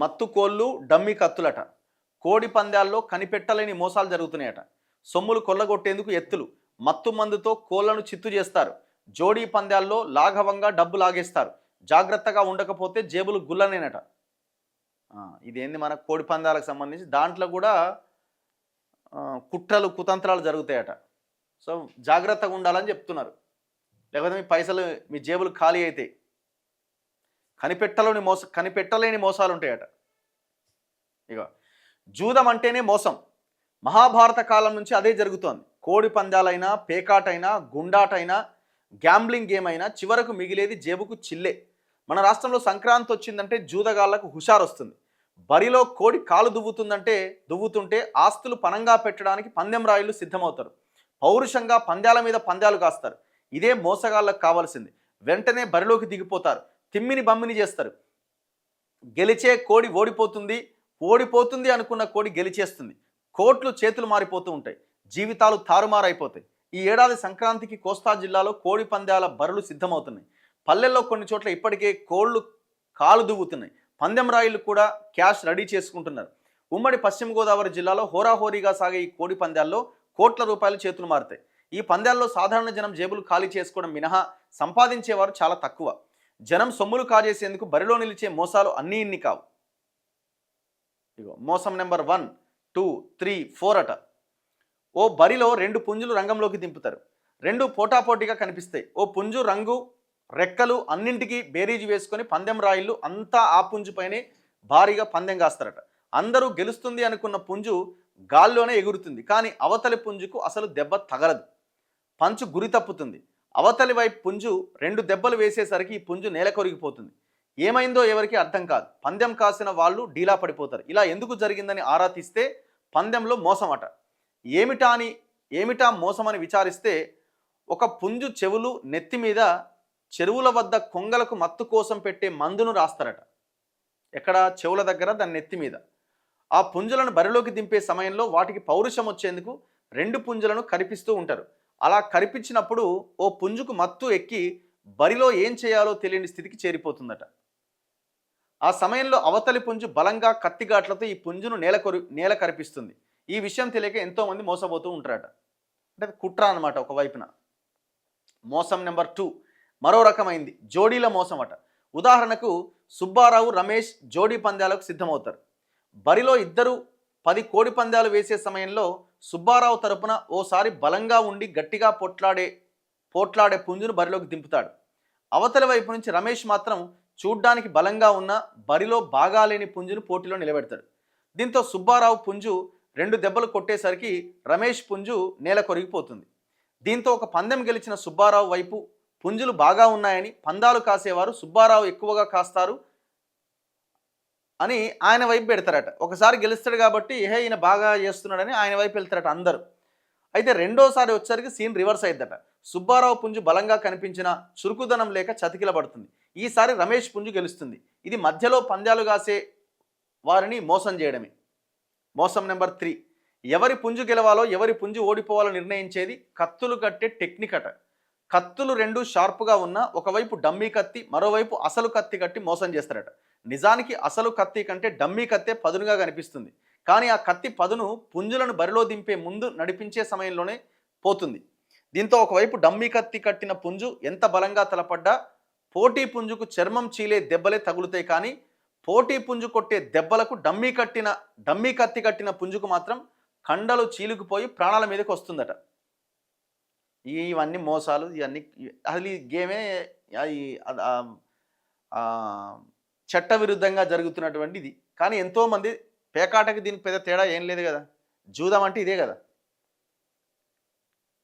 మత్తు కోళ్ళు డమ్మి కత్తులట. కోడి పందాల్లో కనిపెట్టలేని మోసాలు జరుగుతున్నాయట. సొమ్ములు కొల్లగొట్టేందుకు ఎత్తులు, మత్తు మందుతో కోళ్లను చిత్తు చేస్తారు. జోడీ పందాల్లో లాఘవంగా డబ్బు లాగేస్తారు. జాగ్రత్తగా ఉండకపోతే జేబులు గుల్లనేనట. ఇదేంది మన కోడి పందాలకు సంబంధించి దాంట్లో కూడా కుట్రలు కుతంత్రాలు జరుగుతాయట. సో జాగ్రత్తగా ఉండాలని చెప్తున్నారు. లేకపోతే మీ పైసలు మీ జేబులు ఖాళీ అయితే కనిపెట్టలేని మోసాలు ఉంటాయట. ఇక జూదం అంటేనే మోసం. మహాభారత కాలం నుంచి అదే జరుగుతోంది. కోడి పందాలైనా, పేకాటైనా, గుండాటైనా, గ్యాంబ్లింగ్ గేమ్ అయినా చివరకు మిగిలేది జేబుకు చిల్లే. మన రాష్ట్రంలో సంక్రాంతి వచ్చిందంటే జూదగాళ్లకు హుషారు వస్తుంది. బరిలో కోడి కాలు దువ్వుతుంటే ఆస్తులు పనంగా పెట్టడానికి పందెం రాయిలు సిద్ధమవుతారు. పౌరుషంగా పందాల మీద పందాలు కాస్తారు. ఇదే మోసగాళ్లకు కావాల్సింది. వెంటనే బరిలోకి దిగిపోతారు. తిమ్మిని బమ్మిని చేస్తారు. గెలిచే కోడి ఓడిపోతుంది అనుకున్న కోడి గెలిచేస్తుంది. కోట్లు చేతులు మారిపోతూ ఉంటాయి. జీవితాలు తారుమారైపోతాయి. ఈ ఏడాది సంక్రాంతికి కోస్తా జిల్లాలో కోడి పందాల బరులు సిద్ధమవుతున్నాయి. పల్లెల్లో కొన్ని చోట్ల ఇప్పటికే కోళ్లు కాలు దువ్వుతున్నాయి. పందెం రాయిలు కూడా క్యాష్ రెడీ చేసుకుంటున్నారు. ఉమ్మడి పశ్చిమ గోదావరి జిల్లాలో హోరాహోరీగా సాగే ఈ కోడి పందాల్లో కోట్ల రూపాయలు చేతులు మారుతాయి. ఈ పందాల్లో సాధారణ జనం జేబులు ఖాళీ చేసుకోవడం మినహా సంపాదించేవారు చాలా తక్కువ. జనం సొమ్ములు కాజేసేందుకు బరిలో నిలిచే మోసాలు అన్నీ ఇన్ని కావు. ఇగో మోసం నెంబర్ 1, 2, 3, 4 అట. ఓ బరిలో 2 పుంజులు రంగంలోకి దింపుతారు. 2 పోటాపోటీగా కనిపిస్తాయి. ఓ పుంజు రంగు, రెక్కలు అన్నింటికి బేరీజు వేసుకొని పందెం రాయిళ్ళు అంతా ఆ పుంజుపైనే భారీగా పందెం కాస్తారట. అందరూ గెలుస్తుంది అనుకున్న పుంజు గాల్లోనే ఎగురుతుంది. కానీ అవతలి పుంజుకు అసలు దెబ్బ తగలదు. పంచు గురి తప్పుతుంది. అవతలి వైపు పుంజు 2 దెబ్బలు వేసేసరికి ఈ పుంజు నేల కొరిగిపోతుంది. ఏమైందో ఎవరికి అర్థం కాదు. పందెం కాసిన వాళ్ళు డీలా పడిపోతారు. ఇలా ఎందుకు జరిగిందని ఆరా తీస్తే పందెంలో మోసం అట. ఏమిటా మోసమని విచారిస్తే ఒక పుంజు చెవులు నెత్తి మీద చెరువుల వద్ద కొంగలకు మత్తు కోసం పెట్టే మందును రాస్తారట. ఎక్కడ? చెవుల దగ్గర, దాని నెత్తి మీద. ఆ పుంజులను బరిలోకి దింపే సమయంలో వాటికి పౌరుషం వచ్చేందుకు 2 పుంజులను కరిపిస్తూ ఉంటారు. అలా కరిపించినప్పుడు ఓ పుంజుకు మత్తు ఎక్కి బరిలో ఏం చేయాలో తెలియని స్థితికి చేరిపోతుందట. ఆ సమయంలో అవతలి పుంజు బలంగా కత్తిగాట్లతో ఈ పుంజును నేల కరిపిస్తుంది. ఈ విషయం తెలియక ఎంతోమంది మోసపోతూ ఉంటారట. అంటే కుట్ర అనమాట ఒకవైపున. మోసం నెంబర్ 2 మరో రకమైంది. జోడీల మోసం అట. ఉదాహరణకు సుబ్బారావు, రమేష్ జోడీ పందాలకు సిద్ధమవుతారు. బరిలో ఇద్దరు 10 కోడి పందాలు వేసే సమయంలో సుబ్బారావు తరపున ఓసారి బలంగా ఉండి గట్టిగా పోట్లాడే పుంజును బరిలోకి దింపుతాడు. అవతలి వైపు నుంచి రమేష్ మాత్రం చూడ్డానికి బలంగా ఉన్న బరిలో బాగాలేని పుంజును పోటీలో నిలబెడతాడు. దీంతో సుబ్బారావు పుంజు 2 దెబ్బలు కొట్టేసరికి రమేష్ పుంజు నేల కొరిగిపోతుంది. దీంతో ఒక పందెం గెలిచిన సుబ్బారావు వైపు పుంజులు బాగా ఉన్నాయని పందాలు కాసేవారు సుబ్బారావు ఎక్కువగా కాస్తారు అని ఆయన వైపు పెడతారట. ఒకసారి గెలుస్తాడు కాబట్టి ఈయన బాగా చేస్తున్నాడని ఆయన వైపు వెళ్తారట అందరూ. అయితే రెండోసారి వచ్చేసరికి సీన్ రివర్స్ అయిద్దట. సుబ్బారావు పుంజు బలంగా కనిపించిన చురుకుదనం లేక చతికిల పడుతుంది. ఈసారి రమేష్ పుంజు గెలుస్తుంది. ఇది మధ్యలో పందాలు కాసే వారిని మోసం చేయడమే. మోసం నెంబర్ 3 ఎవరి పుంజు గెలవాలో ఎవరి పుంజు ఓడిపోవాలో నిర్ణయించేది కత్తులు కట్టే టెక్నిక్ అట. కత్తులు 2 షార్ప్గా ఉన్న ఒకవైపు డమ్మీ కత్తి, మరోవైపు అసలు కత్తి కట్టి మోసం చేస్తారట. నిజానికి అసలు కత్తి కంటే డమ్మీ కత్తే పదునుగా కనిపిస్తుంది. కానీ ఆ కత్తి పదును పుంజులను బరిలో దింపే ముందు నడిపించే సమయంలోనే పోతుంది. దీంతో ఒకవైపు డమ్మీ కత్తి కట్టిన పుంజు ఎంత బలంగా తలపడ్డా పోటీ పుంజుకు చర్మం చీలే దెబ్బలే తగులుతాయి. కానీ పోటీ పుంజు కొట్టే దెబ్బలకు డమ్మీ కత్తి కట్టిన పుంజుకు మాత్రం కండలు చీలుకుపోయి ప్రాణాల మీదకి వస్తుందట. ఇవన్నీ మోసాలు. ఇవన్నీ అసలు ఈ గేమే చట్టవిరుద్ధంగా జరుగుతున్నటువంటిది. కానీ ఎంతోమంది పేకాటకి దీనికి పెద్ద తేడా ఏం లేదు కదా. జూదం అంటే ఇదే కదా.